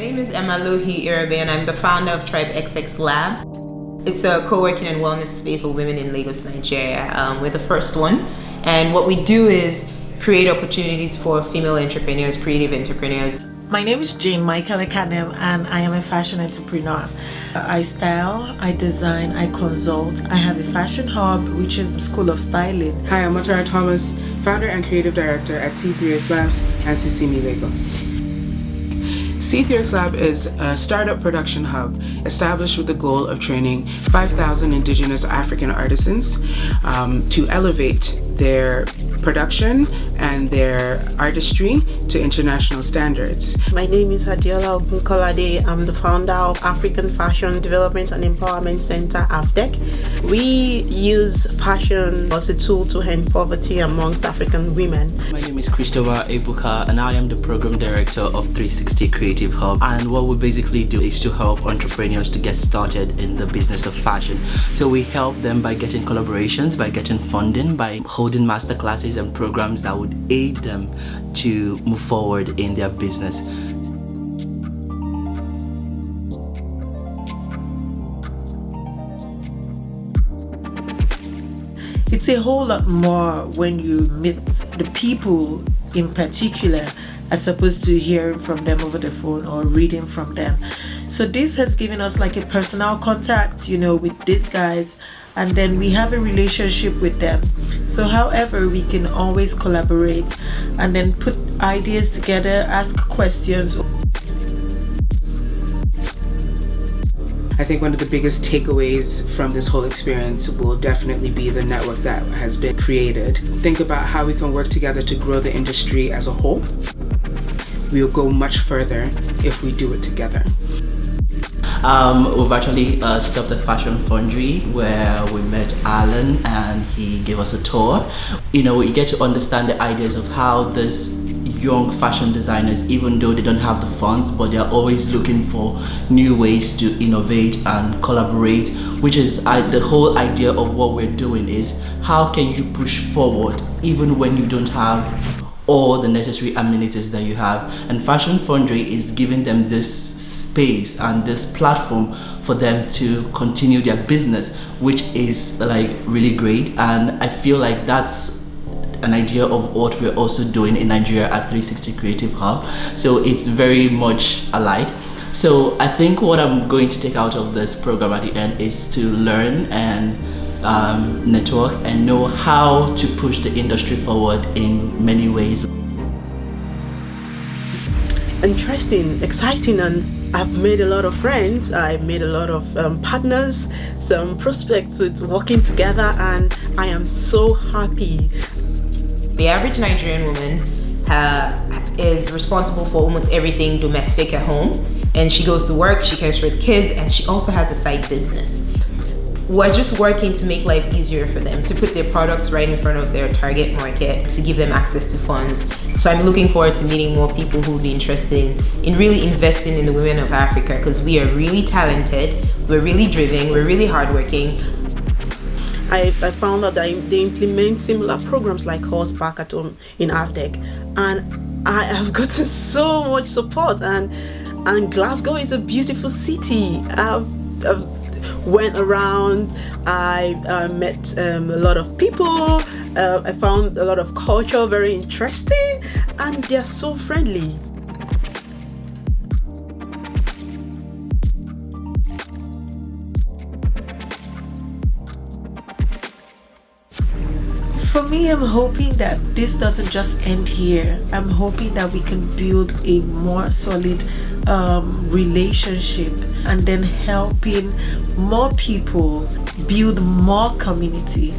name is Emma Luhi Irabe and I'm the founder of Tribe XX Lab. It's a co-working and wellness space for women in Lagos, Nigeria. We're the first one, and what we do is create opportunities for female entrepreneurs, creative entrepreneurs. My name is Jane Michael Ekanem and I am a fashion entrepreneur. I style, I design, I consult. I have a fashion hub, which is a school of styling. Hi, I'm Matara Thomas, founder and creative director at C3X Labs and Sisimi Lagos. C3X Lab is a startup production hub established with the goal of training 5,000 indigenous African artisans to elevate their production and their artistry to international standards. My name is Adiola Ogunkolade. I'm the founder of African Fashion Development and Empowerment Center, AFDEC. We use fashion as a tool to end poverty amongst African women. My name is Christopher Ebuka and I am the program director of 360 Creative Hub, and what we basically do is to help entrepreneurs to get started in the business of fashion. So we help them by getting collaborations, by getting funding, by holding masterclasses and programs that would aid them to move forward in their business. It's a whole lot more when you meet the people in particular as opposed to hearing from them over the phone or reading from them. So this has given us like a personal contact, with these guys, and then we have a relationship with them. So however, we can always collaborate and then put ideas together, ask questions. I think one of the biggest takeaways from this whole experience will definitely be the network that has been created. Think about how we can work together to grow the industry as a whole. We'll go much further if we do it together. We've actually stopped at Fashion Foundry where we met Alan and he gave us a tour. We get to understand the ideas of how this young fashion designers, even though they don't have the funds, but they're always looking for new ways to innovate and collaborate, which is the whole idea of what we're doing is how can you push forward even when you don't have all the necessary amenities that you have. And Fashion Foundry is giving them this space and this platform for them to continue their business, which is like really great. And I feel like that's an idea of what we're also doing in Nigeria at 360 Creative Hub. So it's very much alike. So I think what I'm going to take out of this program at the end is to learn and network and know how to push the industry forward in many ways. Interesting, exciting, and I've made a lot of friends. I've made a lot of partners, some prospects with working together, and I am so happy. The average Nigerian woman is responsible for almost everything domestic at home, and she goes to work, she cares for the kids, and she also has a side business. We're just working to make life easier for them, to put their products right in front of their target market, to give them access to funds. So I'm looking forward to meeting more people who will be interested in really investing in the women of Africa, because we are really talented, we're really driven, we're really hardworking. I found out that they implement similar programs like us back at home in AFDEC, and I have gotten so much support, and Glasgow is a beautiful city. I've went around, I met a lot of people, I found a lot of culture very interesting, and they're so friendly. For me, I'm hoping that this doesn't just end here. I'm hoping that we can build a more solid relationship and then helping more people build more community.